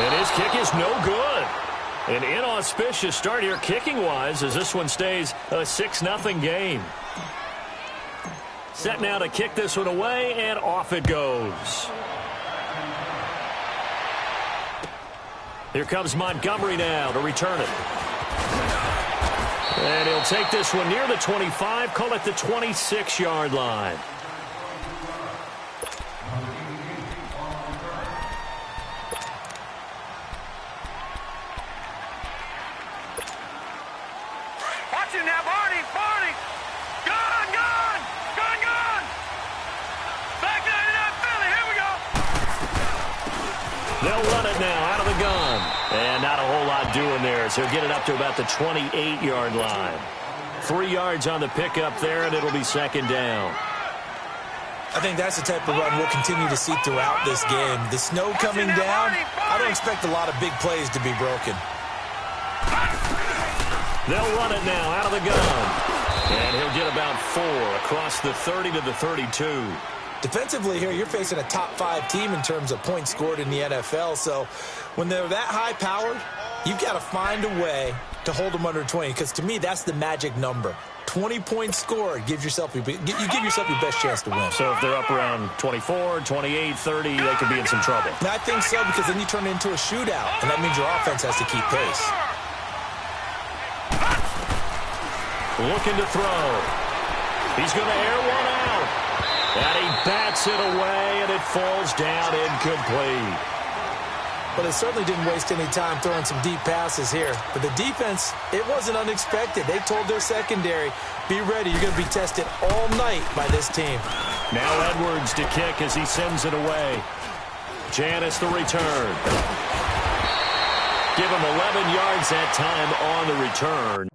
And his kick is no good. An inauspicious start here kicking-wise as this one stays a 6-0 game. Set now to kick this one away, and off it goes. Here comes Montgomery now to return it. And he'll take this one near the 25, call it the 26-yard line. They'll run it now out of the gun. And not a whole lot doing there, so he'll get it up to about the 28-yard line. 3 yards on the pickup there, and it'll be second down. I think that's the type of run we'll continue to see throughout this game. The snow coming down, I don't expect a lot of big plays to be broken. They'll run it now out of the gun. And he'll get about 4 across the 30 to the 32. Defensively here, you're facing a top-5 team in terms of points scored in the NFL. So when they're that high-powered, you've got to find a way to hold them under 20. Because to me, that's the magic number. 20 points scored, you give yourself your best chance to win. So if they're up around 24, 28, 30, they could be in some trouble. And I think so, because then you turn it into a shootout, and that means your offense has to keep pace. Looking to throw. He's going to air one out. And he bats it away, and it falls down incomplete. But it certainly didn't waste any time throwing some deep passes here. But the defense, it wasn't unexpected. They told their secondary, be ready. You're going to be tested all night by this team. Now Edwards to kick as he sends it away. Janis the return. Give him 11 yards that time on the return.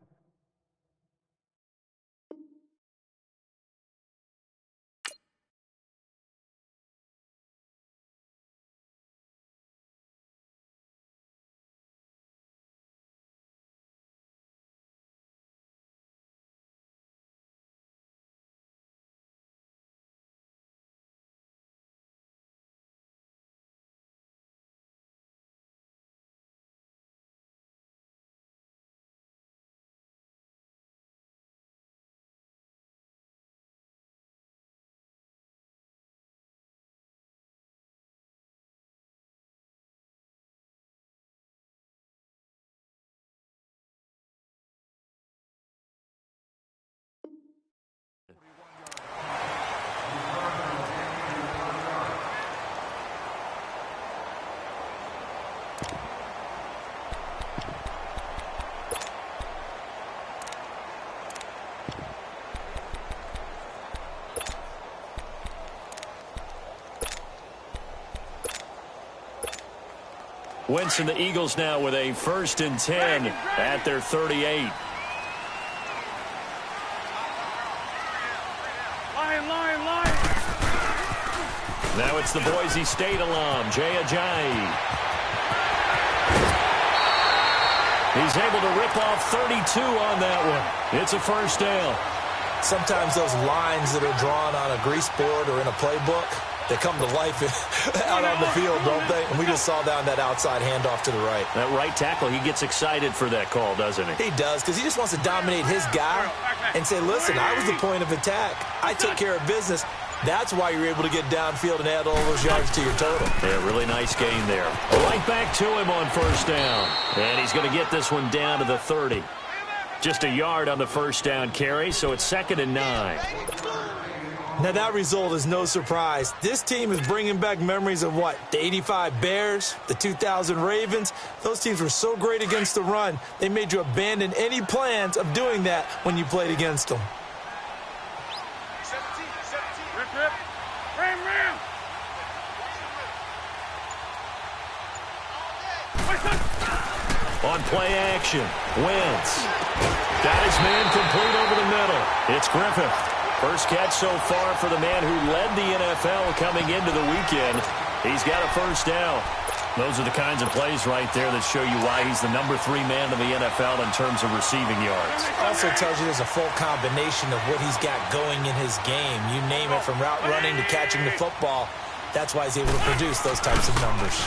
Winston, the Eagles now with a 1st and 10 at their 38. Lion. Now it's the Boise State alum, Jay Ajayi. He's able to rip off 32 on that one. It's a first down. Sometimes those lines that are drawn on a grease board or in a playbook, they come to life out on the field, don't they? And we just saw down that outside handoff to the right. That right tackle, he gets excited for that call, doesn't he? He does, because he just wants to dominate his guy and say, listen, I was the point of attack. I took care of business. That's why you're able to get downfield and add all those yards to your total. Yeah, really nice gain there. Right back to him on first down. And he's going to get this one down to the 30. Just a yard on the first down carry, so it's 2nd and 9. Now, that result is no surprise. This team is bringing back memories of what? The 85 Bears, the 2000 Ravens. Those teams were so great against the run, they made you abandon any plans of doing that when you played against them. Rip. Ram. On play action, Wentz. Got his man complete over the middle. It's Griffith. First catch so far for the man who led the NFL coming into the weekend. He's got a first down. Those are the kinds of plays right there that show you why he's the number 3 man in the NFL in terms of receiving yards. Also tells you there's a full combination of what he's got going in his game. You name it, from route running to catching the football. That's why he's able to produce those types of numbers.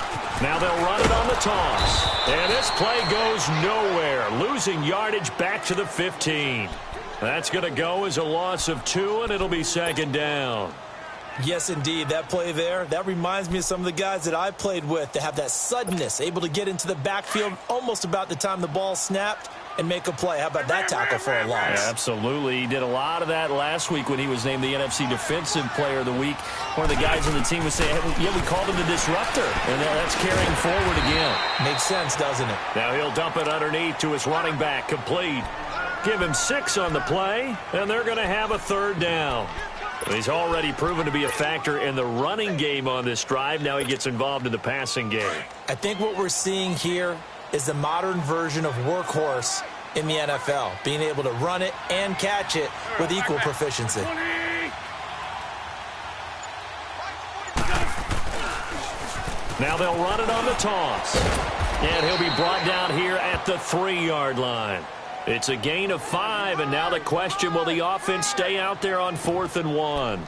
Now they'll run it on the toss. And this play goes nowhere. Losing yardage back to the 15. That's going to go as a loss of 2, and it'll be second down. Yes, indeed. That play there, that reminds me of some of the guys that I played with that have that suddenness, able to get into the backfield almost about the time the ball snapped and make a play. How about that tackle for a loss? Yeah, absolutely. He did a lot of that last week when he was named the NFC Defensive Player of the Week. One of the guys on the team was saying, yeah, we called him the disruptor, and that's carrying forward again. Makes sense, doesn't it? Now he'll dump it underneath to his running back, complete. Give him 6 on the play, and they're going to have a third down. He's already proven to be a factor in the running game on this drive. Now he gets involved in the passing game. I think what we're seeing here is the modern version of workhorse in the NFL, being able to run it and catch it with equal proficiency. Now they'll run it on the toss. And he'll be brought down here at the 3-yard line. It's a gain of 5, and now the question, will the offense stay out there on 4th and 1?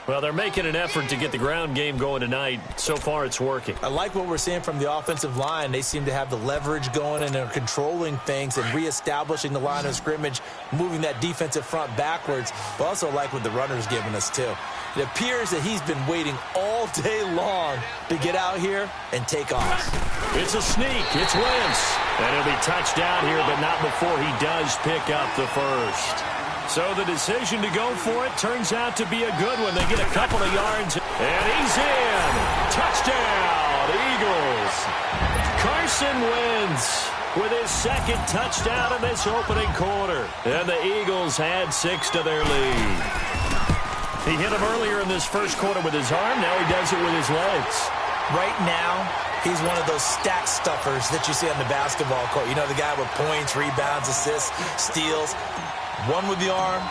Well, they're making an effort to get the ground game going tonight. So far, it's working. I like what we're seeing from the offensive line. They seem to have the leverage going, and they're controlling things and reestablishing the line of scrimmage, moving that defensive front backwards. But also like what the runner's giving us, too. It appears that he's been waiting all day long to get out here and take off. It's a sneak. It's Wentz. And he'll be touched down here, but not before he does pick up the first. So the decision to go for it turns out to be a good one. They get a couple of yards, and he's in. Touchdown, Eagles. Carson Wentz with his second touchdown in this opening quarter. And the Eagles add 6 to their lead. He hit him earlier in this first quarter with his arm. Now he does it with his legs. Right now, he's one of those stat stuffers that you see on the basketball court. You know, the guy with points, rebounds, assists, steals. One with the arm,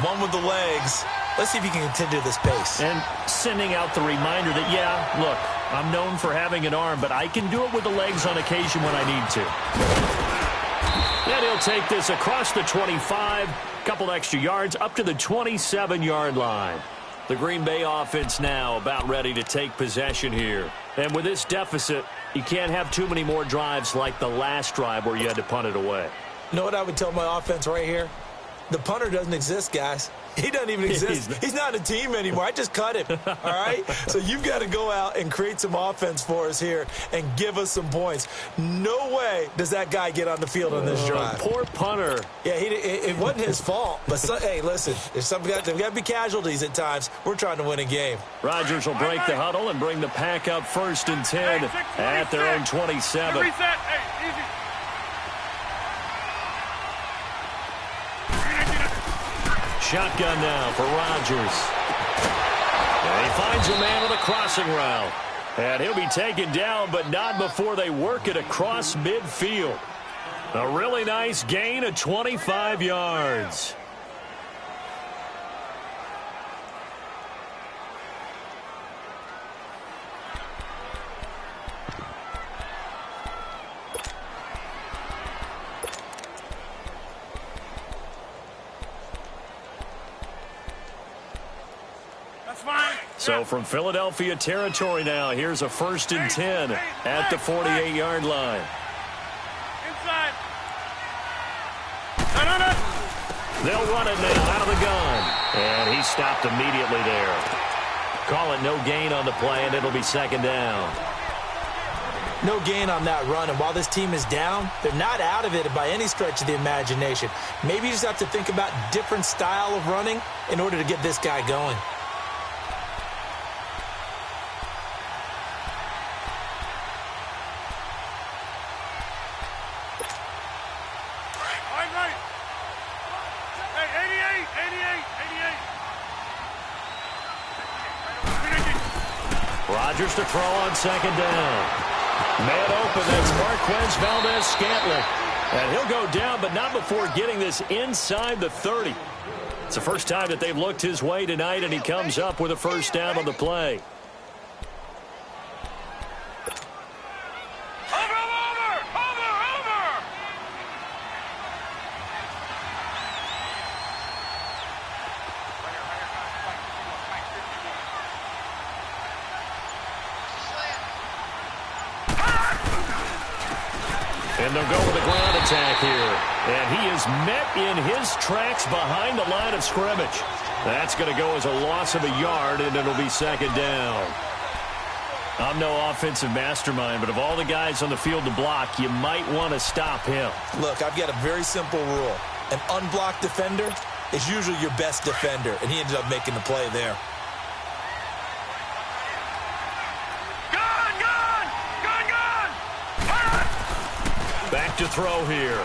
one with the legs. Let's see if he can continue this pace. And sending out the reminder that, yeah, look, I'm known for having an arm, but I can do it with the legs on occasion when I need to. And he'll take this across the 25, couple extra yards, up to the 27-yard line. The Green Bay offense now about ready to take possession here. And with this deficit, you can't have too many more drives like the last drive where you had to punt it away. You know what I would tell my offense right here? The punter doesn't exist, guys. He doesn't even exist. He's not a team anymore. I just cut him, all right? So you've got to go out and create some offense for us here and give us some points. No way does that guy get on the field on this drive. Poor punter. Yeah, it wasn't his fault. But, hey, listen, there's got to be casualties at times. We're trying to win a game. Rodgers will break the huddle and bring the pack up 1st and 10 at their own 27. Reset. Hey, easy. Shotgun now for Rodgers. And he finds a man with a crossing route. And he'll be taken down, but not before they work it across midfield. A really nice gain of 25 yards. So from Philadelphia territory now, here's a 1st and 10 at the 48-yard line. Inside. They'll run it now out of the gun. And he stopped immediately there. Call it no gain on the play, and it'll be 2nd down. No gain on that run, and while this team is down, they're not out of it by any stretch of the imagination. Maybe you just have to think about different style of running in order to get this guy going. Rodgers to throw on 2nd down. Man open, that's Marquez Valdez-Scantling. And he'll go down, but not before getting this inside the 30. It's the first time that they've looked his way tonight, and he comes up with a 1st down on the play. And they'll go with a ground attack here. And he is met in his tracks behind the line of scrimmage. That's going to go as a loss of a yard, and it'll be second down. I'm no offensive mastermind, but of all the guys on the field to block, you might want to stop him. Look, I've got a very simple rule. An unblocked defender is usually your best defender, and he ended up making the play there. Back to throw here.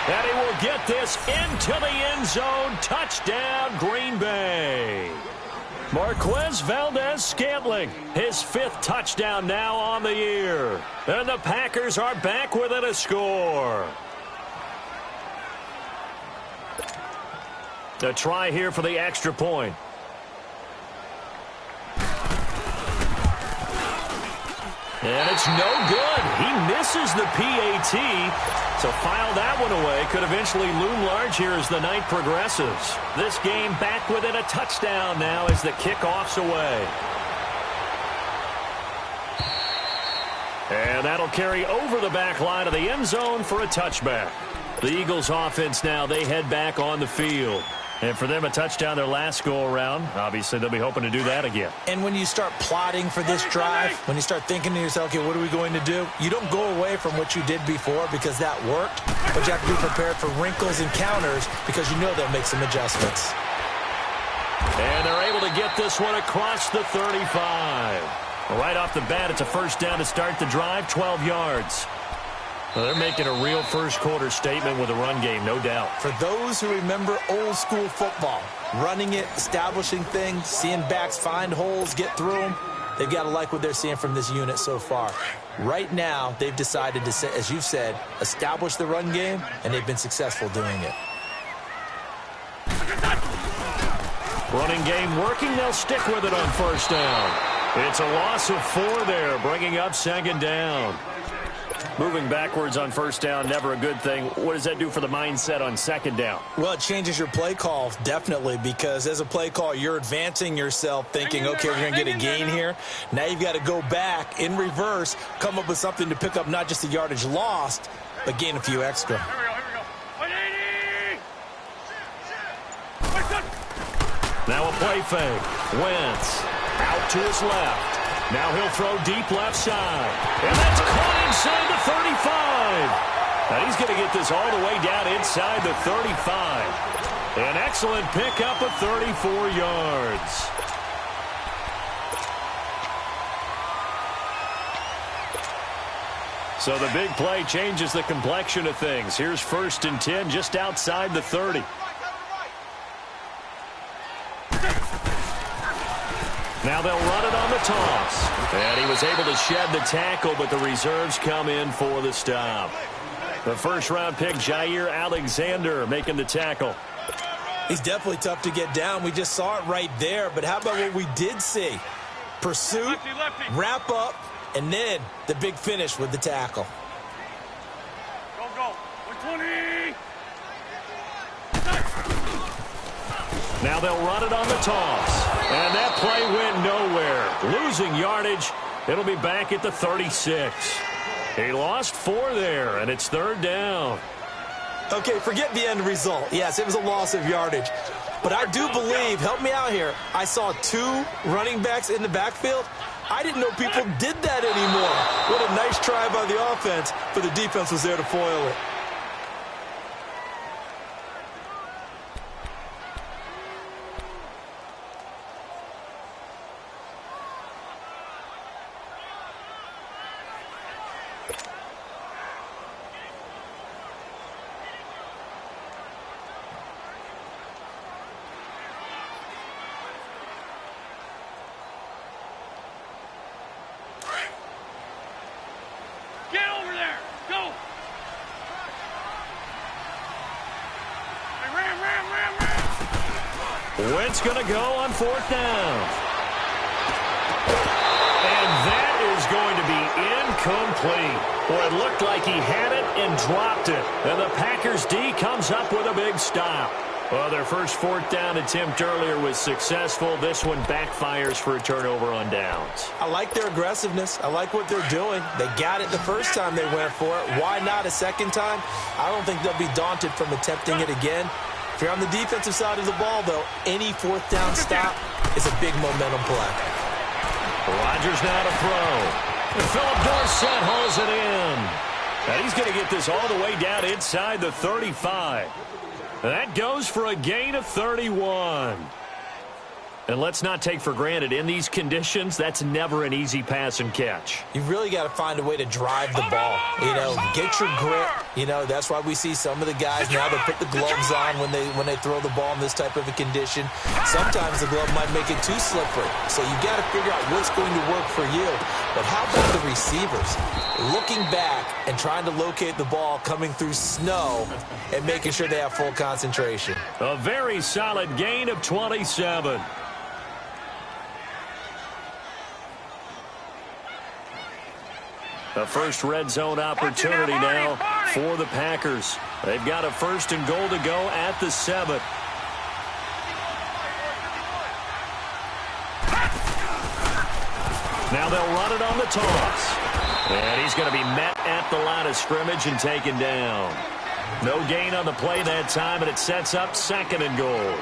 And he will get this into the end zone. Touchdown, Green Bay. Marquez Valdez-Scantling, his 5th touchdown now on the year. And the Packers are back within a score. A try here for the extra point. And it's no good. He misses the PAT. So file that one away. Could eventually loom large here as the night progresses. This game back within a touchdown now as the kickoff's away. And that'll carry over the back line of the end zone for a touchback. The Eagles offense now, they head back on the field. And for them, a touchdown their last go-around. Obviously, they'll be hoping to do that again. And when you start plotting for this drive, when you start thinking to yourself, okay, what are we going to do? You don't go away from what you did before because that worked. But you have to be prepared for wrinkles and counters because you know they'll make some adjustments. And they're able to get this one across the 35. Right off the bat, it's a first down to start the drive, 12 yards. Well, they're making a real first-quarter statement with a run game, no doubt. For those who remember old-school football, running it, establishing things, seeing backs find holes, get through them, they've got to like what they're seeing from this unit so far. Right now, they've decided to, as you've said, establish the run game, and they've been successful doing it. Running game working. They'll stick with it on first down. It's a loss of 4 there, bringing up second down. Moving backwards on first down, never a good thing. What does that do for the mindset on second down? Well, it changes your play call, definitely, because as a play call, you're advancing yourself thinking, okay, we're going to get a gain here. Now you've got to go back in reverse, come up with something to pick up not just the yardage lost, but gain a few extra. Here we go. 180! Now a play fake. Wentz out to his left. Now he'll throw deep left side. And that's caught inside the 35. Now he's going to get this all the way down inside the 35. An excellent pickup of 34 yards. So the big play changes the complexion of things. Here's 1st and 10 just outside the 30. Now they'll run it on the toss. And he was able to shed the tackle, but the reserves come in for the stop. The first-round pick, Jair Alexander, making the tackle. He's definitely tough to get down. We just saw it right there. But how about what we did see? Pursuit, wrap up, and then the big finish with the tackle. Go. 120! Now they'll run it on the toss. And that play went nowhere. Losing yardage. It'll be back at the 36. He lost 4 there, and it's 3rd down. Okay, forget the end result. Yes, it was a loss of yardage. But I do believe, help me out here, I saw 2 running backs in the backfield. I didn't know people did that anymore. What a nice try by the offense, but the defense was there to foil it. Wentz going to go on 4th down. And that is going to be incomplete. Boy, it looked like he had it and dropped it. And the Packers D comes up with a big stop. Well, their first fourth down attempt earlier was successful. This one backfires for a turnover on downs. I like their aggressiveness. I like what they're doing. They got it the first time they went for it. Why not a second time? I don't think they'll be daunted from attempting it again. If you're on the defensive side of the ball, though, any fourth down stop is a big momentum play. Rodgers now to throw. And Philip Dorsett hauls it in. And he's going to get this all the way down inside the 35. That goes for a gain of 31. And let's not take for granted, in these conditions, that's never an easy pass and catch. You really got to find a way to drive the ball. Get your grip. That's why we see some of the guys now, they put the gloves on when they throw the ball in this type of a condition. Sometimes the glove might make it too slippery. So you got to figure out what's going to work for you. But how about the receivers? Looking back and trying to locate the ball coming through snow and making sure they have full concentration. A very solid gain of 27. A first red zone opportunity now for the Packers. They've got a first and goal to go at the 7. Now they'll run it on the toss. And he's going to be met at the line of scrimmage and taken down. No gain on the play that time, and it sets up second and goal.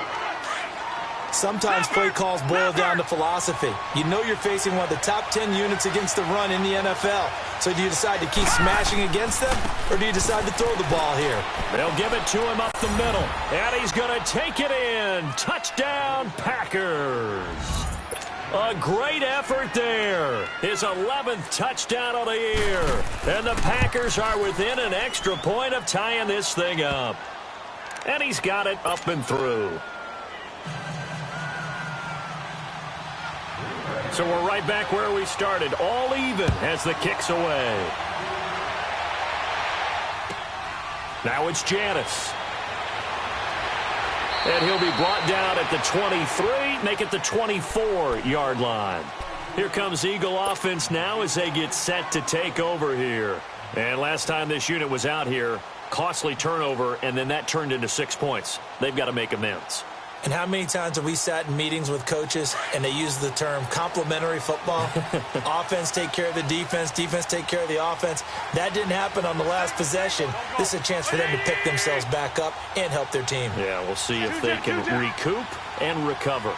Sometimes play calls boil down to philosophy. You know you're facing one of the top 10 units against the run in the NFL. So do you decide to keep smashing against them, or do you decide to throw the ball here? They'll give it to him up the middle, and he's going to take it in. Touchdown, Packers. A great effort there. His 11th touchdown of the year. And the Packers are within an extra point of tying this thing up. And he's got it up and through. So we're right back where we started, all even as the kick's away. Now it's Janis. And he'll be brought down at the 23, make it the 24-yard line. Here comes Eagle offense now as they get set to take over here. And last time this unit was out here, costly turnover, and then that turned into 6 points. They've got to make amends. And how many times have we sat in meetings with coaches and they use the term complementary football? Offense take care of the defense, defense take care of the offense. That didn't happen on the last possession. This is a chance for them to pick themselves back up and help their team. Yeah, we'll see if they can recoup and recover.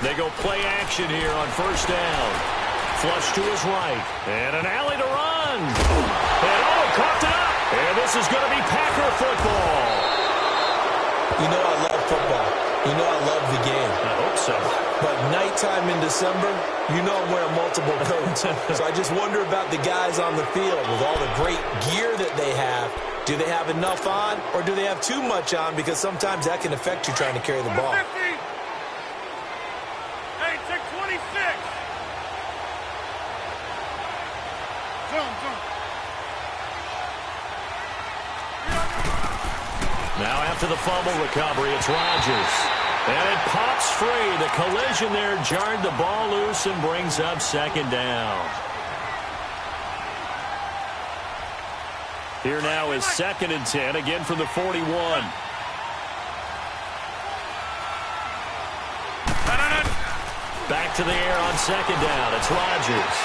They go play action here on first down. Flush to his right. And an alley to run. And coughed it up. And this is going to be Packer football. You know I love football. You know I love the game. I hope so. But nighttime in December, you know I'm wearing multiple coats. So I just wonder about the guys on the field with all the great gear that they have. Do they have enough on, or do they have too much on? Because sometimes that can affect you trying to carry the ball. 50. Hey, check 26. Zoom. Now after the fumble recovery, it's Rodgers. And it pops free. The collision there jarred the ball loose and brings up second down. Here now is 2nd and 10, again from the 41. Back to the air on second down. It's Rodgers.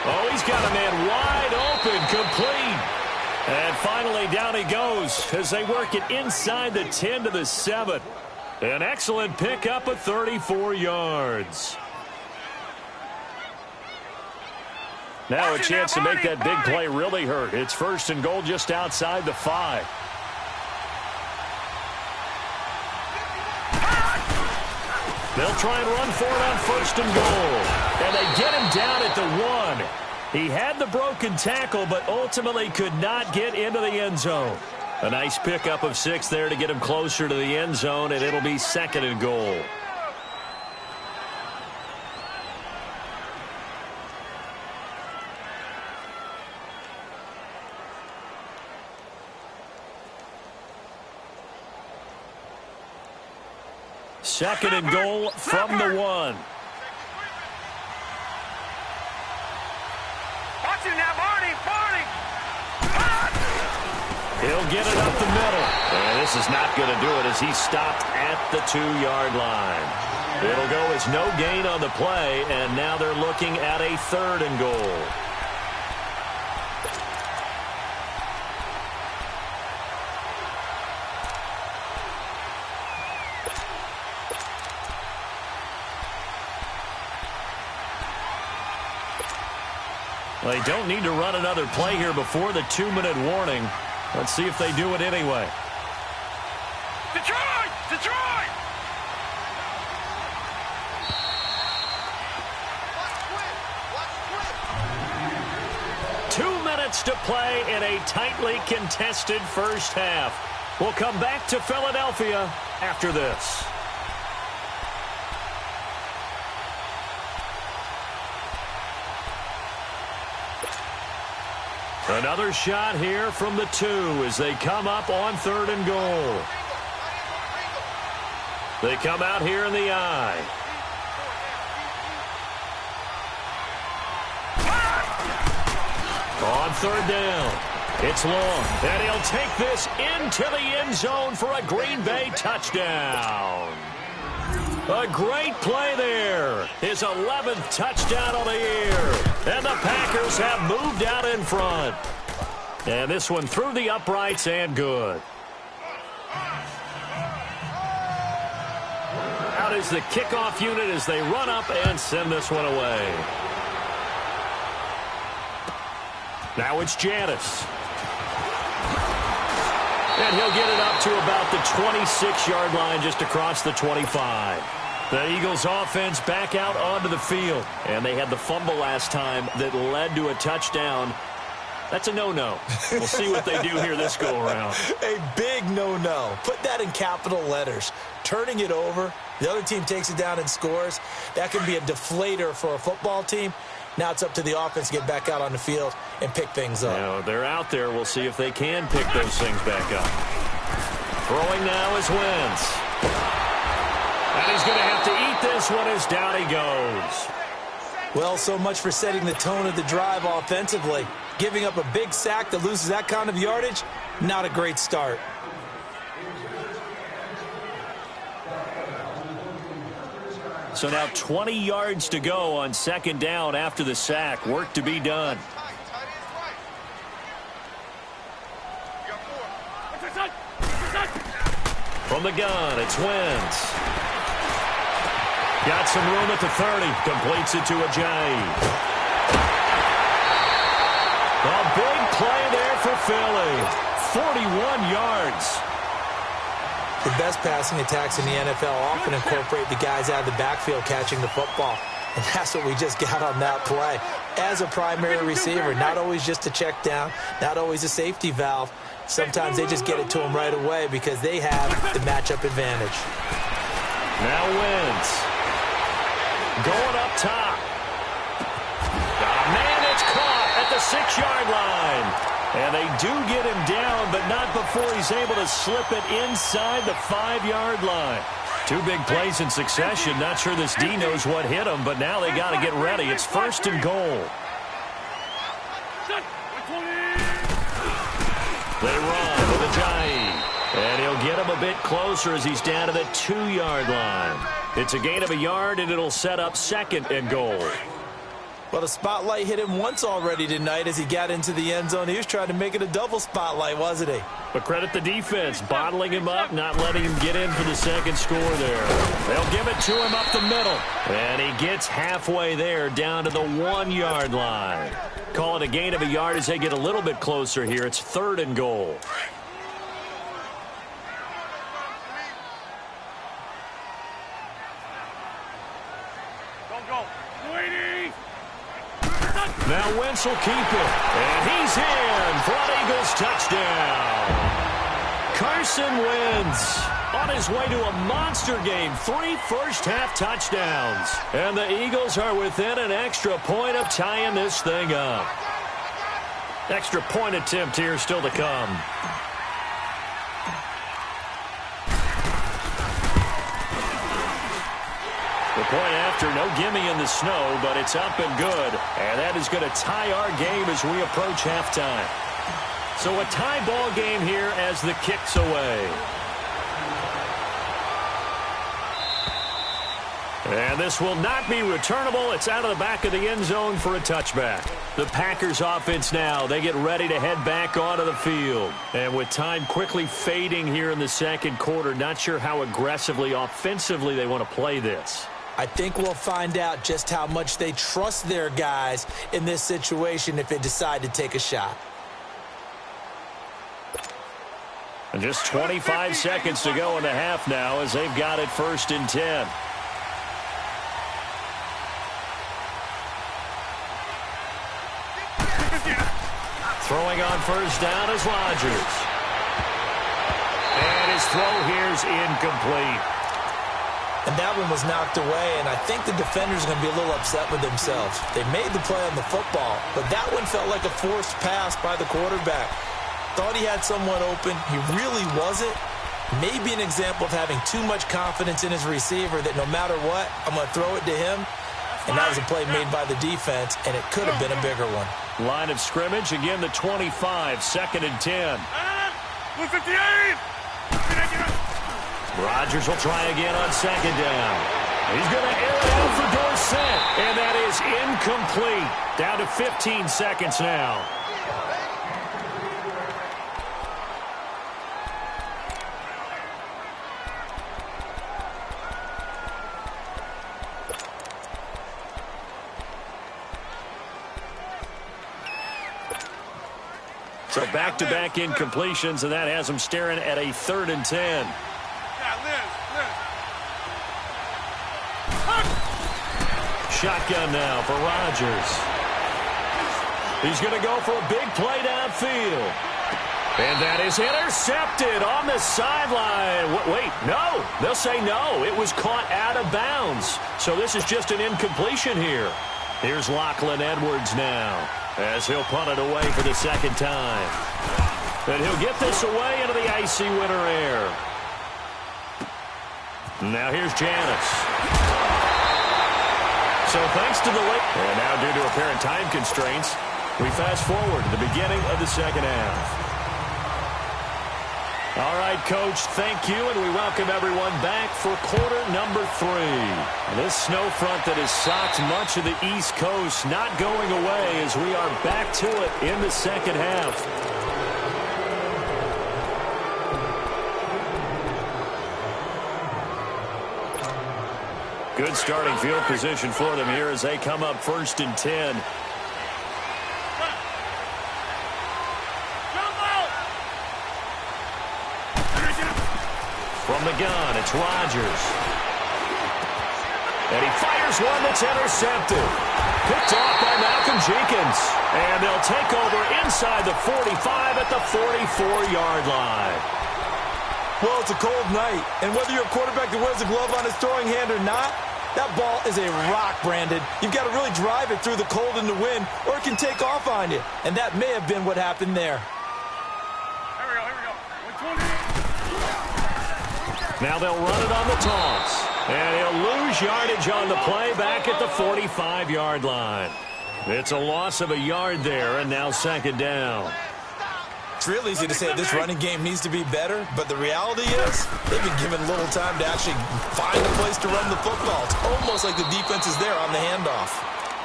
Oh, he's got a man wide open, complete. And finally, down he goes as they work it inside the 10 to the 7. An excellent pickup of 34 yards. Now a chance to make that big play really hurt. It's first and goal just outside the 5. They'll try and run for it on first and goal. And they get him down at the 1. He had the broken tackle, but ultimately could not get into the end zone. A nice pickup of 6 there to get him closer to the end zone, and it'll be 2nd and goal. Second and goal from the 1. He'll get it up the middle. And this is not going to do it as he's stopped at the 2-yard line. It'll go as no gain on the play, and now they're looking at a 3rd and goal. They don't need to run another play here before the 2-minute warning. Let's see if they do it anyway. Detroit! Detroit! 2 minutes to play in a tightly contested first half. We'll come back to Philadelphia after this. Another shot here from the 2 as they come up on 3rd and goal. They come out here in the I. On 3rd down, it's long, and he'll take this into the end zone for a Green Bay touchdown. A great play there. His 11th touchdown of the year. And the Packers have moved out in front. And this one through the uprights and good. Out is the kickoff unit as they run up and send this one away. Now it's Janice. And he'll get it up to about the 26-yard line just across the 25. The Eagles offense back out onto the field. And they had the fumble last time that led to a touchdown. That's a no-no. We'll see what they do here this go-around. A big no-no. Put that in capital letters. Turning it over, the other team takes it down and scores. That can be a deflator for a football team. Now it's up to the offense to get back out on the field and pick things up. Now, they're out there. We'll see if they can pick those things back up. Throwing now is Wentz. And he's going to have to eat this one as down he goes. Well, so much for setting the tone of the drive offensively. Giving up a big sack that loses that kind of yardage, not a great start. So now 20 yards to go on 2nd down after the sack. Work to be done. From the gun, it's Wentz. Got some room at the 30. Completes it to Ajayi. A big play there for Philly. 41 yards. The best passing attacks in the NFL often incorporate the guys out of the backfield catching the football. And that's what we just got on that play. As a primary receiver, not always just a check down, not always a safety valve. Sometimes they just get it to them right away because they have the matchup advantage. Now Wentz. Going up top. Man, it's caught at the 6-yard line. And they do get him down, but not before he's able to slip it inside the 5-yard line. 2 big plays in succession. Not sure this D knows what hit him, but now they got to get ready. It's 1st and goal. They run with Ajayi. And he'll get him a bit closer as he's down to the 2-yard line. It's a gain of a yard, and it'll set up 2nd and goal. Well, the spotlight hit him once already tonight as he got into the end zone. He was trying to make it a double spotlight, wasn't he? But credit the defense, bottling him up, not letting him get in for the 2nd score there. They'll give it to him up the middle. And he gets halfway there down to the 1-yard line. Call it a gain of a yard as they get a little bit closer here. It's 3rd and goal. Now Wentz will keep it. And he's in for an Eagles touchdown. Carson Wentz on his way to a monster game. 3 first-half touchdowns. And the Eagles are within an extra point of tying this thing up. Extra point attempt here still to come. The point after, no gimme in the snow, but it's up and good. And that is going to tie our game as we approach halftime. So a tie ball game here as the kick's away. And this will not be returnable. It's out of the back of the end zone for a touchback. The Packers offense now, they get ready to head back onto the field. And with time quickly fading here in the second quarter, not sure how aggressively, offensively they want to play this. I think we'll find out just how much they trust their guys in this situation if they decide to take a shot. And just 25 seconds to go in the half now as they've got it 1st and 10. Throwing on 1st down is Rodgers. And his throw here's incomplete. And that one was knocked away, and I think the defenders are going to be a little upset with themselves. They made the play on the football, but that one felt like a forced pass by the quarterback. Thought he had someone open. He really wasn't. Maybe an example of having too much confidence in his receiver that no matter what, I'm going to throw it to him. And that was a play made by the defense, and it could have been a bigger one. Line of scrimmage, again the 25, 2nd and 10. 158! Rodgers will try again on 2nd down. He's going to air it out for Dorsett, and that is incomplete. Down to 15 seconds now. So back-to-back incompletions, and that has them staring at a 3rd and 10. Shotgun now for Rodgers. He's going to go for a big play downfield. And that is intercepted on the sideline. Wait, no. They'll say no. It was caught out of bounds. So this is just an incompletion here. Here's Lachlan Edwards now, as he'll punt it away for the 2nd time. And he'll get this away into the icy winter air. Now here's Janis. So thanks to the late... And now due to apparent time constraints, we fast forward to the beginning of the 2nd half. All right, Coach, thank you, and we welcome everyone back for quarter number 3. This snow front that has socked much of the East Coast not going away as we are back to it in the 2nd half. Good starting field position for them here as they come up 1st and 10. From the gun, it's Rodgers. And he fires one that's intercepted. Picked off by Malcolm Jenkins. And they'll take over inside the 45 at the 44-yard line. Well, it's a cold night, and whether you're a quarterback that wears a glove on his throwing hand or not, that ball is a rock, Brandon. You've got to really drive it through the cold and the wind, or it can take off on you. And that may have been what happened there. Here we go. 120. Now they'll run it on the toss. And he'll lose yardage on the play back at the 45-yard line. It's a loss of a yard there, and now 2nd down. It's real easy to say this running game needs to be better, but the reality is they've been given little time to actually find a place to run the football. It's almost like the defense is there on the handoff.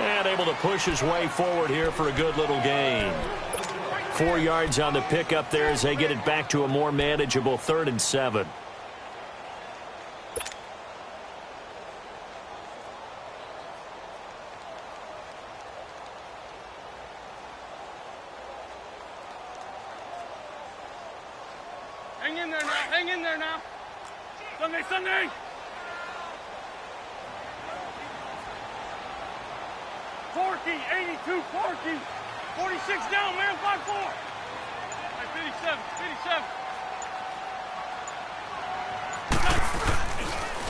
And able to push his way forward here for a good little gain. 4 yards on the pickup there as they get it back to a more manageable 3rd and 7. Hang in there now. Sunday. 82, 46 down, man, 5-4. 57.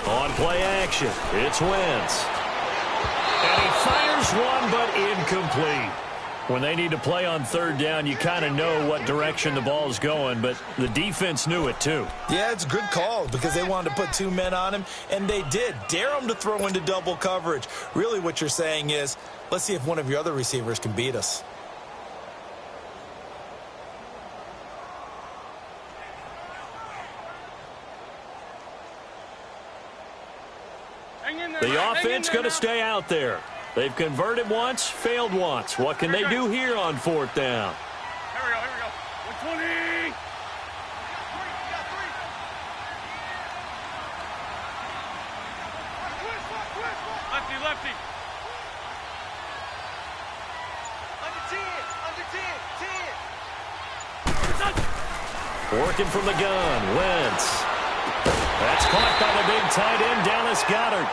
On play action, it's Wentz. And he fires one, but incomplete. When they need to play on 3rd down, you kind of know what direction the ball's going, but the defense knew it too. Yeah, it's a good call because they wanted to put 2 men on him, and they did. Dare him to throw into double coverage. Really what you're saying is, let's see if one of your other receivers can beat us. offense going to stay out there. They've converted once, failed once. What can they do here on 4th down? Here we go. 120. Lefty. Under 10. Working from the gun, Wentz. That's caught by the big tight end, Dallas Goedert.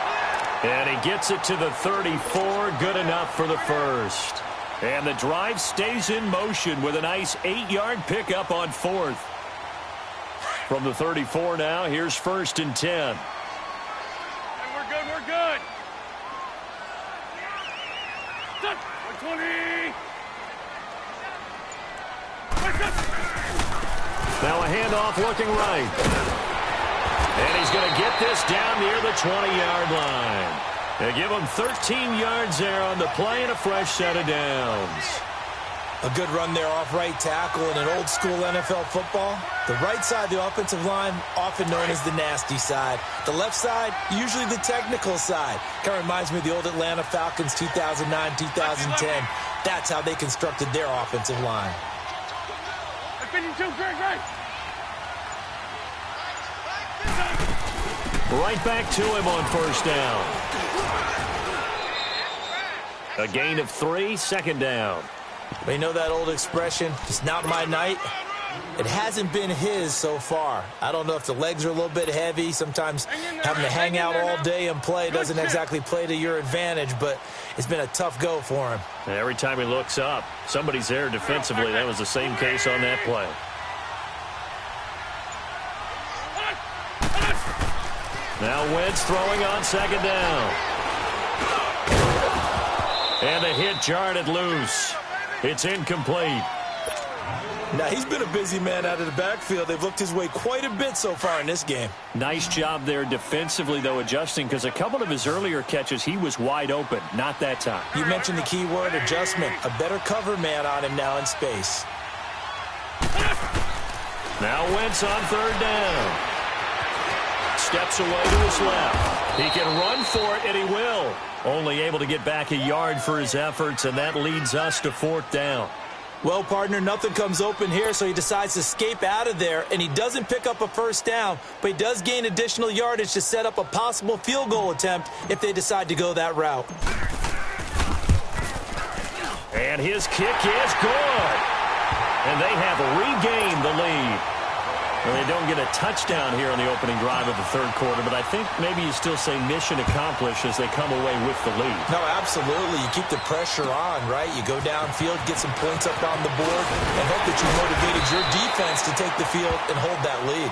And he gets it to the 34, good enough for the first. And the drive stays in motion with a nice 8-yard pickup on 4th. From the 34 now, here's 1st and 10. Hey, we're good. 120. Now a handoff looking right. And he's going to get this down near the 20-yard line. They give him 13 yards there on the play and a fresh set of downs. A good run there off right tackle in an old-school NFL football. The right side of the offensive line, often known as the nasty side. The left side, usually the technical side. Kind of reminds me of the old Atlanta Falcons 2009, 2010. That's how they constructed their offensive line. 52, great. Right back to him on 1st down. A gain of 3, 2nd down. But you know that old expression, it's not my night? It hasn't been his so far. I don't know if the legs are a little bit heavy. Sometimes having to hang out all day and play doesn't exactly play to your advantage, but it's been a tough go for him. And every time he looks up, somebody's there defensively. That was the same case on that play. Now Wentz throwing on 2nd down. And a hit jarred it loose. It's incomplete. Now, he's been a busy man out of the backfield. They've looked his way quite a bit so far in this game. Nice job there defensively, though, adjusting, because a couple of his earlier catches, he was wide open. Not that time. You mentioned the key word, adjustment. A better cover man on him now in space. Now Wentz on 3rd down. Steps away to his left. He can run for it, and he will. Only able to get back a yard for his efforts, and that leads us to 4th down. Well, partner, nothing comes open here, so he decides to escape out of there, and he doesn't pick up a 1st down, but he does gain additional yardage to set up a possible field goal attempt if they decide to go that route. And his kick is good. And they have regained the lead. Well, they don't get a touchdown here on the opening drive of the 3rd quarter, but I think maybe you still say mission accomplished as they come away with the lead. No, absolutely. You keep the pressure on, right? You go downfield, get some points up on the board, and hope that you motivated your defense to take the field and hold that lead.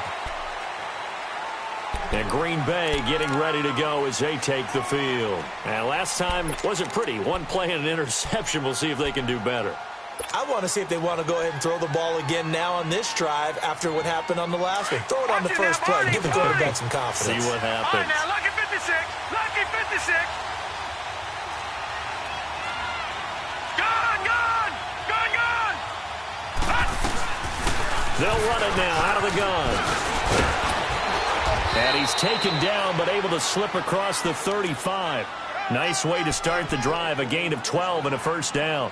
And Green Bay getting ready to go as they take the field. And last time wasn't pretty. One play and an interception. We'll see if they can do better. I want to see if they want to go ahead and throw the ball again now on this drive after what happened on the last one. Throw it on the first play. Give the quarterback some confidence. See what happens. All right, now, lucky 56. Lucky 56. Gone. They'll run it now out of the gun. And he's taken down but able to slip across the 35. Nice way to start the drive. A gain of 12 and a 1st down.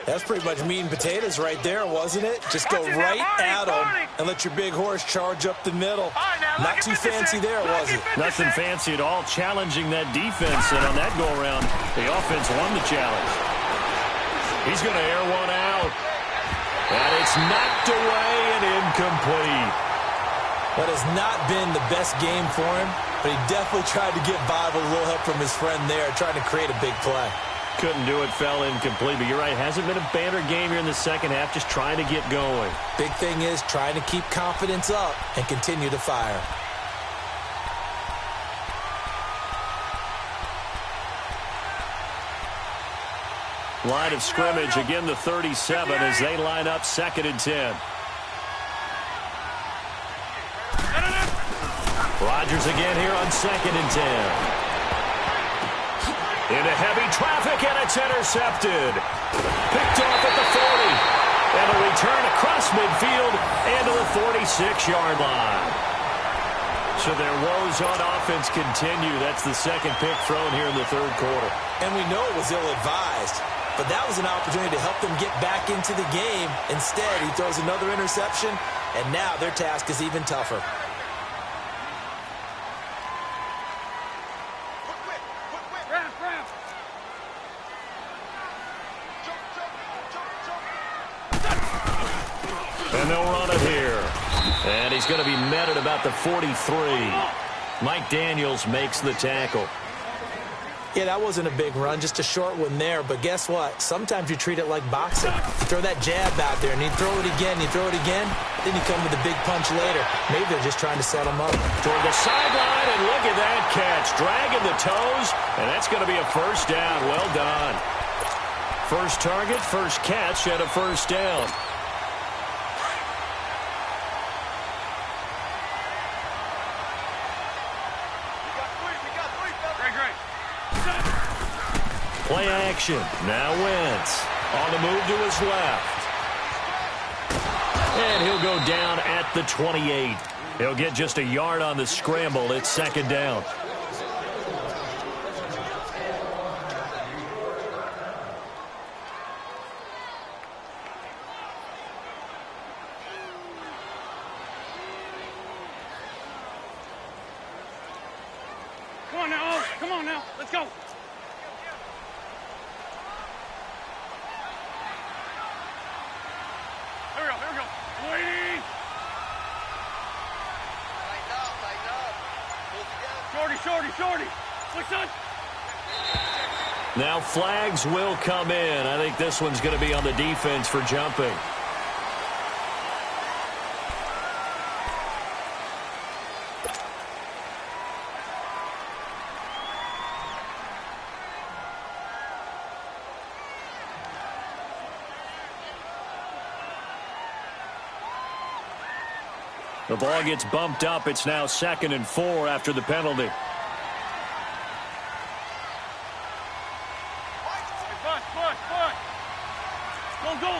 That's pretty much meat and potatoes right there, wasn't it? Just go right at them and let your big horse charge up the middle. Not too fancy there, was it? Nothing fancy at all. Challenging that defense, and on that go-around, the offense won the challenge. He's going to air one out. And it's knocked away and incomplete. That has not been the best game for him, but he definitely tried to get by with a little help from his friend there, trying to create a big play. Couldn't do it, fell incomplete. But you're right, hasn't been a banner game here in the second half, just trying to get going. Big thing is trying to keep confidence up and continue to fire. Line of scrimmage, again the 37 as they line up 2nd and 10. Rodgers again here on 2nd and 10. Into heavy traffic, and it's intercepted. Picked off at the 40. And a return across midfield and to the 46-yard line. So their woes on offense continue. That's the second pick thrown here in the third quarter. And we know it was ill-advised, but that was an opportunity to help them get back into the game. Instead, he throws another interception, and now their task is even tougher. And they'll run it here. And he's going to be met at about the 43. Mike Daniels makes the tackle. Yeah, that wasn't a big run, just a short one there. But guess what? Sometimes you treat it like boxing. You throw that jab out there, and you throw it again, you throw it again, then you come with a big punch later. Maybe they're just trying to set him up. Toward the sideline, and look at that catch. Dragging the toes, and that's going to be a first down. Well done. First target, first catch, and a first down. Play action. Now Wentz on the move to his left. And he'll go down at the 28. He'll get just a yard on the scramble. It's second down. Come on now, oh, come on now. Let's go. Here we go. Waiting. Shorty. Switch on. Now flags will come in. I think this one's going to be on the defense for jumping. The ball gets bumped up. It's now 2nd and 4 after the penalty. Push. Go. Hey,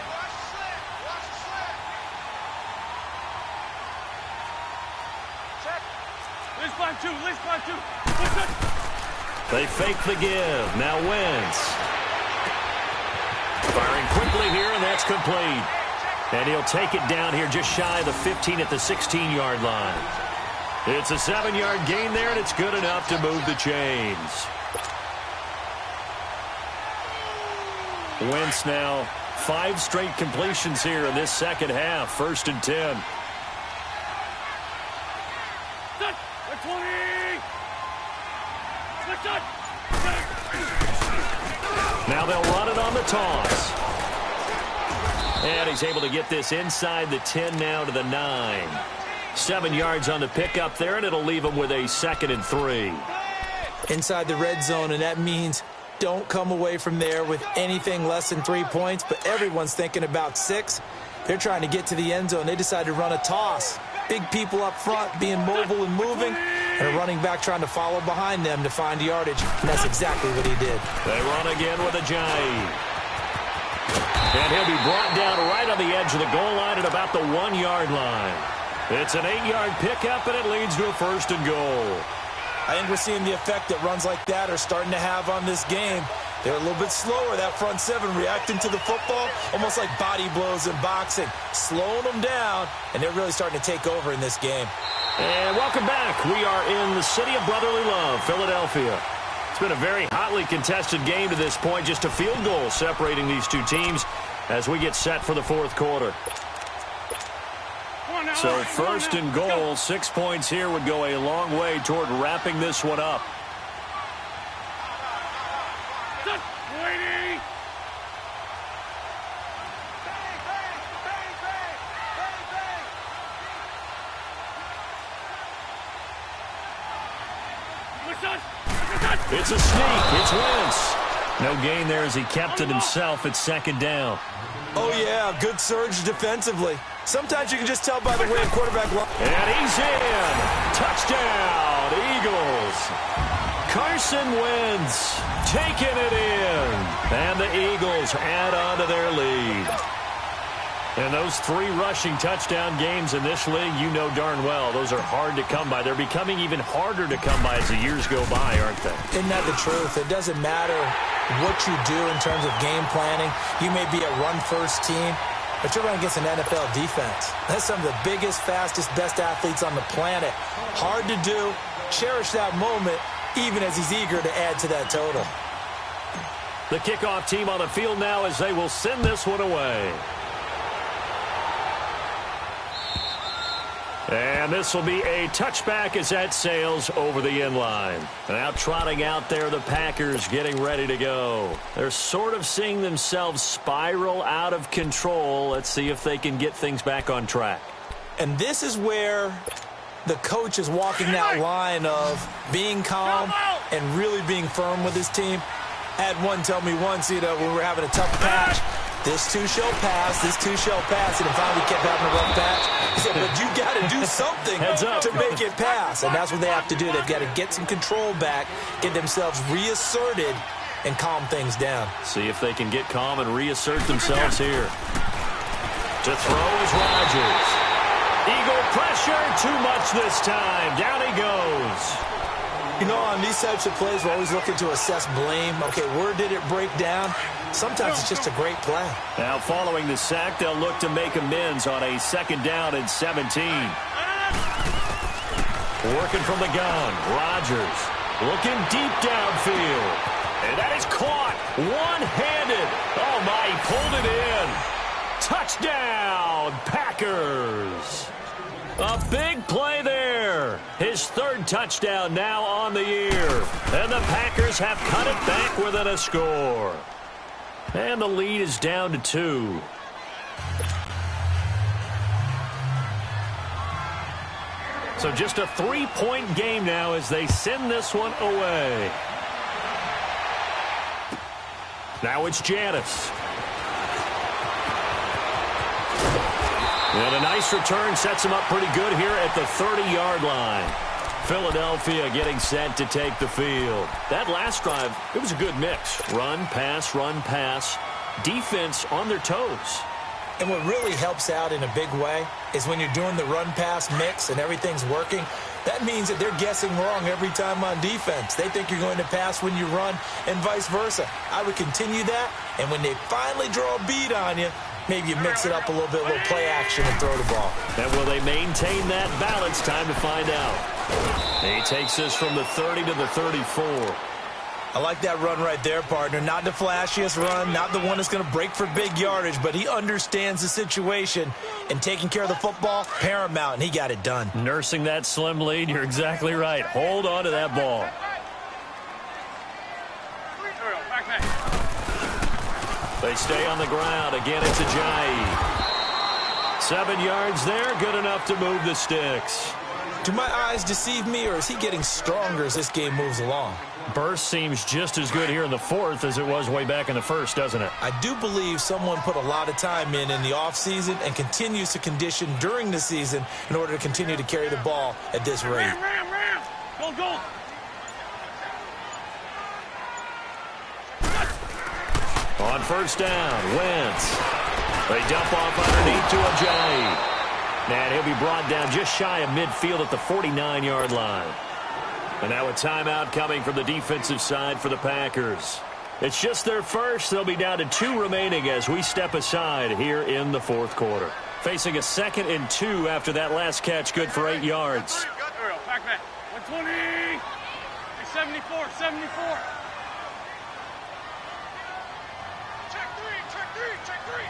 watch the slip. Check. List by two. Listen. They fake the give. Now Wentz. Firing quickly here, and that's complete. And he'll take it down here just shy of the 15 at the 16-yard line. It's a 7-yard gain there, and it's good enough to move the chains. Wentz now 5 straight completions here in this second half. 1st and 10. Now they'll run it on the toss. And he's able to get this inside the 10 now to the 9. 7 yards on the pickup there, and it'll leave him with a 2nd and 3. Inside the red zone, and that means don't come away from there with anything less than 3 points, but everyone's thinking about 6. They're trying to get to the end zone. They decide to run a toss. Big people up front being mobile and moving, and a running back trying to follow behind them to find yardage, and that's exactly what he did. They run again with a jive. And he'll be brought down right on the edge of the goal line at about the 1-yard line. It's an 8-yard pickup, and it leads to a 1st and goal. I think we're seeing the effect that runs like that are starting to have on this game. They're a little bit slower, that front 7, reacting to the football, almost like body blows in boxing, slowing them down, and they're really starting to take over in this game. And welcome back. We are in the city of brotherly love, Philadelphia. It's been a very hotly contested game to this point, just a field goal separating these two teams as we get set for the 4th quarter. So 1st and goal, 6 points here would go a long way toward wrapping this one up. Waiting. It's a sneak. It's Wentz. No gain there as he kept it himself at 2nd down. Oh, yeah, good surge defensively. Sometimes you can just tell by the way a quarterback... And he's in. Touchdown, Eagles. Carson Wentz taking it in. And the Eagles add on to their lead. And those 3 rushing touchdown games in this league, you know darn well, those are hard to come by. They're becoming even harder to come by as the years go by, aren't they? Isn't that the truth? It doesn't matter what you do in terms of game planning. You may be a run-first team, but you're running against an NFL defense. That's some of the biggest, fastest, best athletes on the planet. Hard to do. Cherish that moment, even as he's eager to add to that total. The kickoff team on the field now as they will send this one away. And this will be a touchback as that sails over the end line. Now trotting out there, the Packers getting ready to go. They're sort of seeing themselves spiral out of control. Let's see if they can get things back on track. And this is where the coach is walking that line of being calm and really being firm with his team. Had one tell me once, when we were having a tough patch, this too shall pass, this too shall pass, and then finally kept having a rough patch. He said, but you got to do something to make it pass, and that's what they have to do. They've got to get some control back, get themselves reasserted, and calm things down. See if they can get calm and reassert themselves here. To throw is Rodgers. Eagle pressure, too much this time. Down he goes. You know, on these types of plays, we're always looking to assess blame. Okay, where did it break down? Sometimes it's just a great play. Now, following the sack, they'll look to make amends on a 2nd down and 17. Working from the gun, Rodgers looking deep downfield. And that is caught one-handed. Oh, my, he pulled it in. Touchdown, Packers. A big play there. His 3rd touchdown now on the year. And the Packers have cut it back within a score. And the lead is down to 2. So just a 3-point game now as they send this one away. Now it's Janis. And a nice return sets him up pretty good here at the 30-yard line. Philadelphia getting set to take the field. That last drive, it was a good mix. Run, pass, defense on their toes. And what really helps out in a big way is when you're doing the run-pass mix and everything's working, that means that they're guessing wrong every time on defense. They think you're going to pass when you run and vice versa. I would continue that, and when they finally draw a beat on you, maybe you mix it up a little bit, a little play action, and throw the ball. And will they maintain that balance? Time to find out. He takes this from the 30 to the 34. I like that run right there, partner. Not the flashiest run, not the one that's going to break for big yardage, but he understands the situation, and taking care of the football, paramount, and he got it done. Nursing that slim lead, you're exactly right. Hold on to that ball. They stay on the ground. Again, it's Ajayi. 7 yards there, good enough to move the sticks. Do my eyes deceive me, or is he getting stronger as this game moves along? Burst seems just as good here in the 4th as it was way back in the 1st, doesn't it? I do believe someone put a lot of time in the offseason and continues to condition during the season in order to continue to carry the ball at this rate. Ram. Go. On 1st down, Wentz. They dump off underneath to Ajayi. And he'll be brought down just shy of midfield at the 49-yard line. And now a timeout coming from the defensive side for the Packers. It's just their first. They'll be down to 2 remaining as we step aside here in the 4th quarter. Facing a 2nd and 2 after that last catch, good for 8 yards. Back. 120. 74. Check three.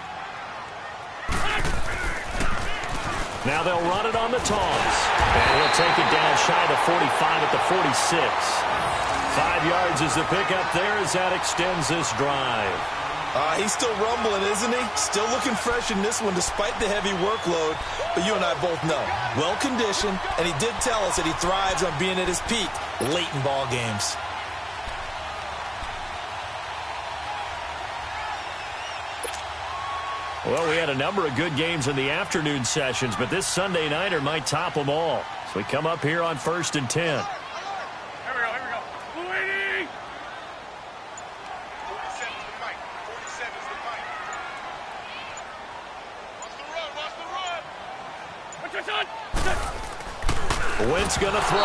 Now they'll run it on the toss. And he'll take it down shy of the 45 at the 46. 5 yards is the pickup there as that extends this drive. He's still rumbling, isn't he? Still looking fresh in this one despite the heavy workload. But you and I both know, well-conditioned, and he did tell us that he thrives on being at his peak late in ball games. Well, we had a number of good games in the afternoon sessions, but this Sunday nighter might top them all. So we come up here on 1st and 10. Here we go. 280. 47's the fight. Wentz going to throw.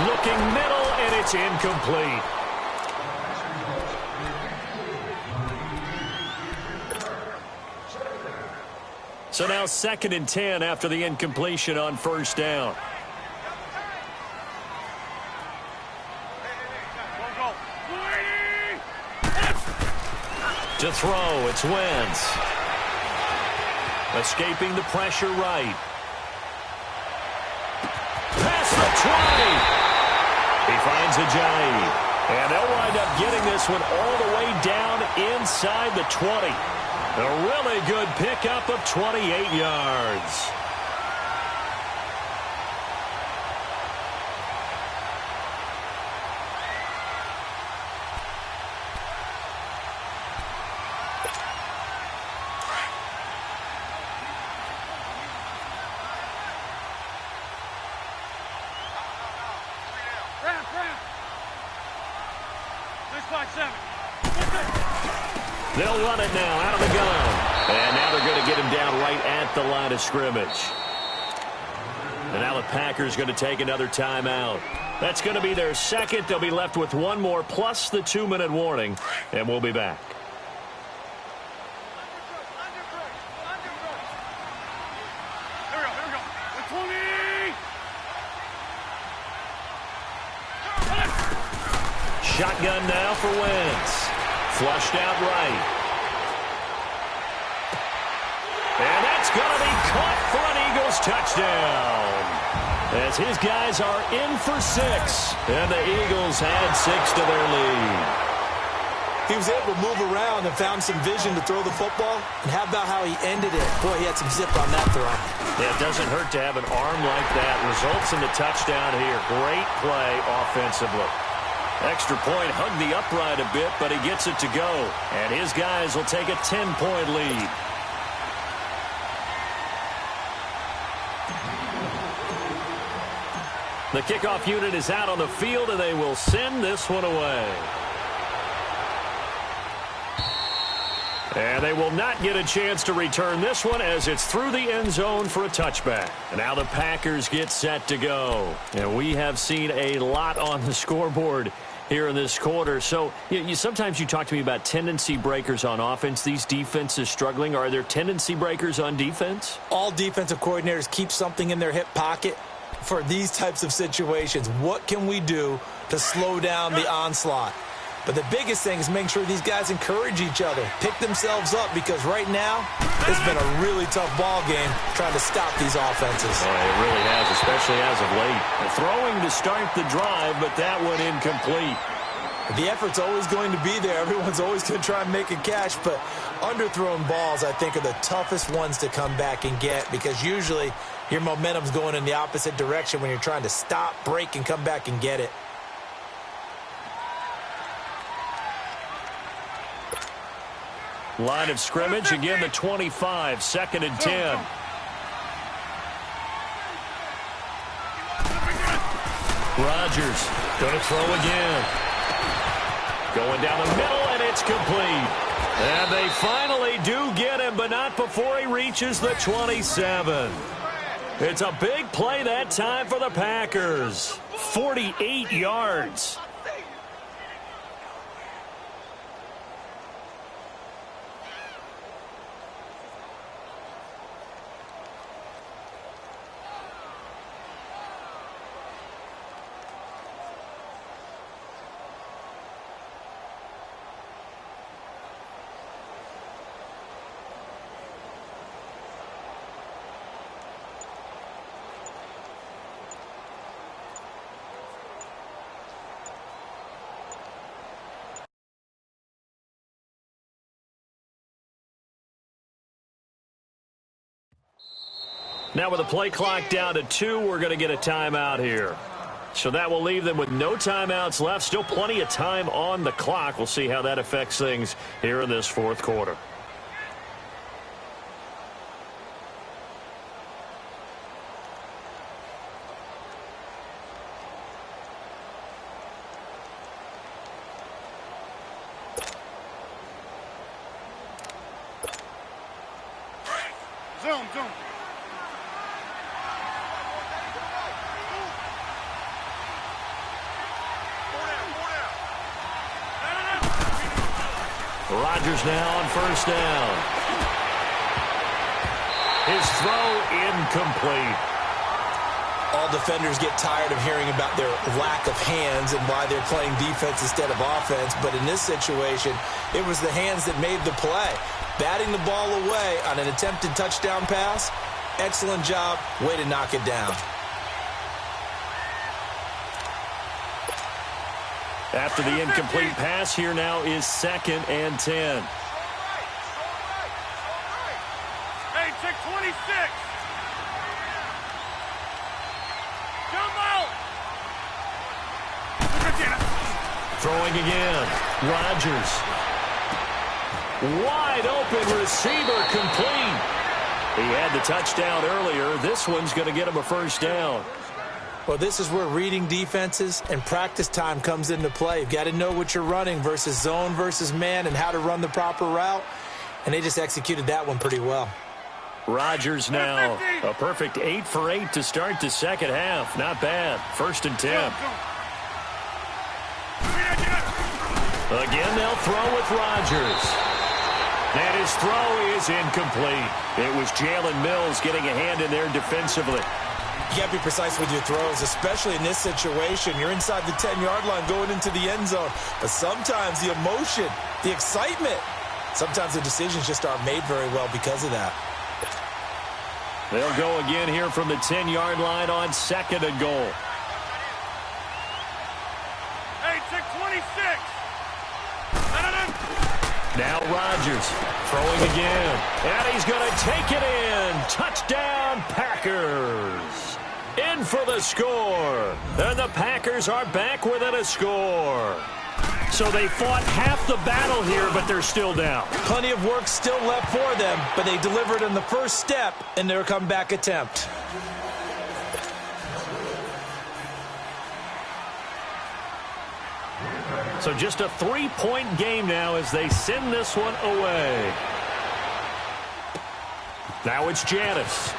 Looking middle, and it's incomplete. So now 2nd and 10 after the incompletion on 1st down. To throw, it's Wentz. Escaping the pressure right. Past the 20. He finds Ajayi. And they'll wind up getting this one all the way down inside the 20. A really good pickup of 28 yards. They'll run it now out of the gun. And now they're going to get him down right at the line of scrimmage. And now the Packers going to take another timeout. That's going to be their second. They'll be left with one more plus the 2-minute warning. And we'll be back. Shotgun now for Wentz. Flushed out right. And that's going to be caught for an Eagles touchdown. As his guys are in for 6. And the Eagles had 6 to their lead. He was able to move around and found some vision to throw the football. And how about how he ended it? Boy, he had some zip on that throw. Yeah, it doesn't hurt to have an arm like that. Results in the touchdown here. Great play offensively. Extra point, hugged the upright a bit, but he gets it to go. And his guys will take a 10-point lead. The kickoff unit is out on the field, and they will send this one away. And they will not get a chance to return this one as it's through the end zone for a touchback. And now the Packers get set to go. And we have seen a lot on the scoreboard here in this quarter. So sometimes you talk to me about tendency breakers on offense. These defenses struggling. Are there tendency breakers on defense? All defensive coordinators keep something in their hip pocket for these types of situations. What can we do to slow down the onslaught? But the biggest thing is making sure these guys encourage each other, pick themselves up, because right now it's been a really tough ball game trying to stop these offenses. Oh, it really has, especially as of late. Throwing to start the drive, but that one incomplete. The effort's always going to be there. Everyone's always going to try and make a catch, but underthrown balls, I think, are the toughest ones to come back and get, because usually your momentum's going in the opposite direction when you're trying to stop, break, and come back and get it. Line of scrimmage, again the 25, 2nd and 10. Rodgers going to throw again. Going down the middle, and it's complete. And they finally do get him, but not before he reaches the 27. It's a big play that time for the Packers. 48 yards. Now with the play clock down to 2, we're going to get a timeout here. So that will leave them with no timeouts left. Still plenty of time on the clock. We'll see how that affects things here in this 4th quarter. Zoom, zoom. Rodgers now on first down. His throw incomplete. All defenders get tired of hearing about their lack of hands and why they're playing defense instead of offense. But in this situation, it was the hands that made the play. Batting the ball away on an attempted touchdown pass. Excellent job. Way to knock it down. After the incomplete pass, here now is 2nd and 10. Hey, check 26. Come out. Throwing again. Rodgers. Wide open receiver complete. He had the touchdown earlier. This one's going to get him a first down. Well, this is where reading defenses and practice time comes into play. You've got to know what you're running versus zone versus man and how to run the proper route. And they just executed that one pretty well. Rodgers now a perfect 8 for 8 to start the second half. Not bad. 1st and 10. Again, they'll throw with Rodgers. And his throw is incomplete. It was Jalen Mills getting a hand in there defensively. You got to be precise with your throws, especially in this situation. You're inside the 10-yard line going into the end zone. But sometimes the emotion, the excitement, sometimes the decisions just aren't made very well because of that. They'll go again here from the 10-yard line on 2nd and goal. Hey, check 26. Now Rodgers throwing again. And he's going to take it in. Touchdown, Packers. In for the score. And the Packers are back within a score. So they fought half the battle here, but they're still down. Plenty of work still left for them, but they delivered in the first step in their comeback attempt. So just a 3-point game now as they send this one away. Now it's Janice.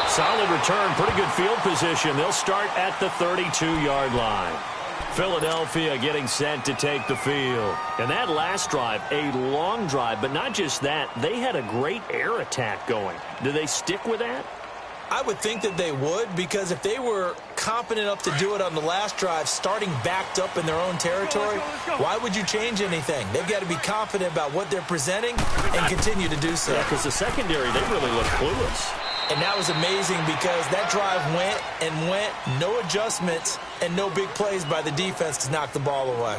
Solid return, pretty good field position. They'll start at the 32-yard line. Philadelphia getting set to take the field. And that last drive, a long drive, but not just that. They had a great air attack going. Do they stick with that? I would think that they would, because if they were confident enough to do it on the last drive, starting backed up in their own territory, why would you change anything? They've got to be confident about what they're presenting and continue to do so. Yeah, because the secondary, they really look clueless. And that was amazing because that drive went and went, no adjustments and no big plays by the defense to knock the ball away.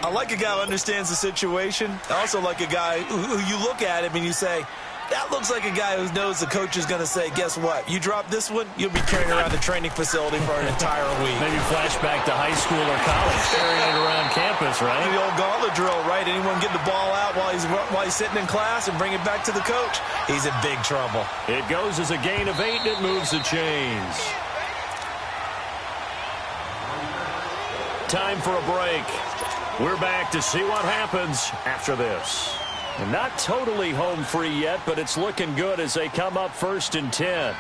I like a guy who understands the situation. I also like a guy who you look at him and you say, that looks like a guy who knows the coach is going to say, guess what? You drop this one, you'll be carrying around the training facility for an entire week. Maybe flashback to high school or college, carrying it around campus, right? The old gauntlet drill, right? Anyone get the ball out while he's sitting in class and bring it back to the coach? He's in big trouble. It goes as a gain of 8, and it moves the chains. Time for a break. We're back to see what happens after this. And not totally home free yet, but it's looking good as they come up 1st and 10.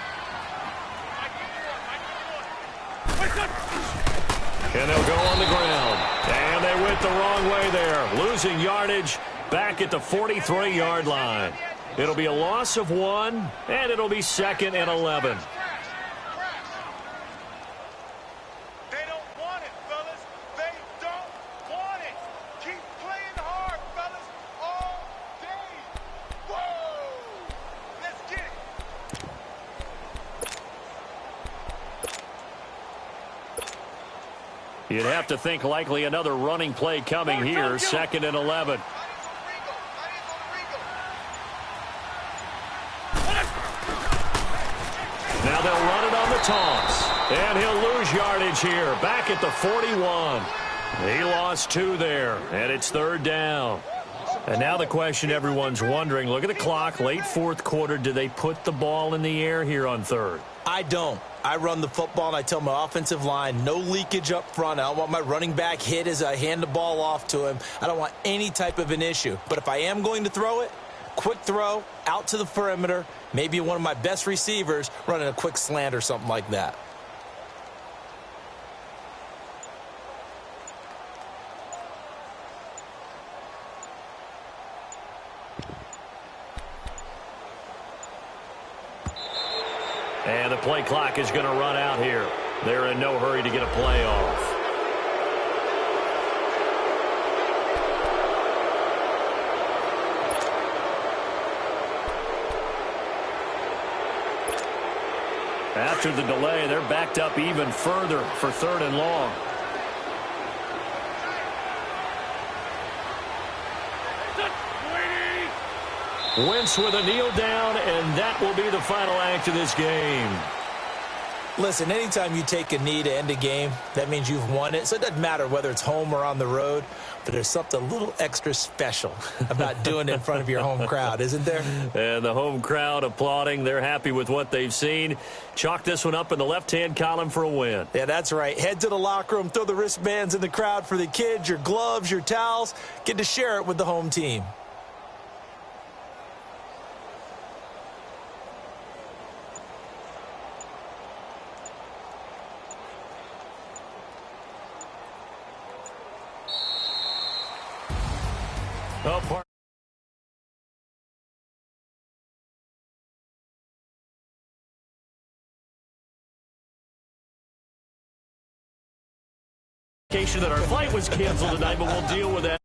And they'll go on the ground. And they went the wrong way there. Losing yardage back at the 43-yard line. It'll be a loss of 1, and it'll be 2nd and 11. You'd have to think likely another running play coming here. 2nd and 11. Now they'll run it on the toss. And he'll lose yardage here. Back at the 41. He lost 2 there. And it's 3rd down. And now the question everyone's wondering, look at the clock, late 4th quarter. Do they put the ball in the air here on 3rd? I don't. I run the football, and I tell my offensive line, no leakage up front. I don't want my running back hit as I hand the ball off to him. I don't want any type of an issue. But if I am going to throw it, quick throw, out to the perimeter, maybe one of my best receivers running a quick slant or something like that. And the play clock is going to run out here. They're in no hurry to get a play off. After the delay, they're backed up even further for 3rd and long. Wentz with a kneel down, and that will be the final act of this game. Listen, anytime you take a knee to end a game, that means you've won it. So it doesn't matter whether it's home or on the road, but there's something a little extra special about doing it in front of your home crowd, isn't there? And the home crowd applauding. They're happy with what they've seen. Chalk this one up in the left-hand column for a win. Yeah, that's right. Head to the locker room, throw the wristbands in the crowd for the kids, your gloves, your towels. Get to share it with the home team. Oh, that our flight was canceled tonight, but we'll deal with that.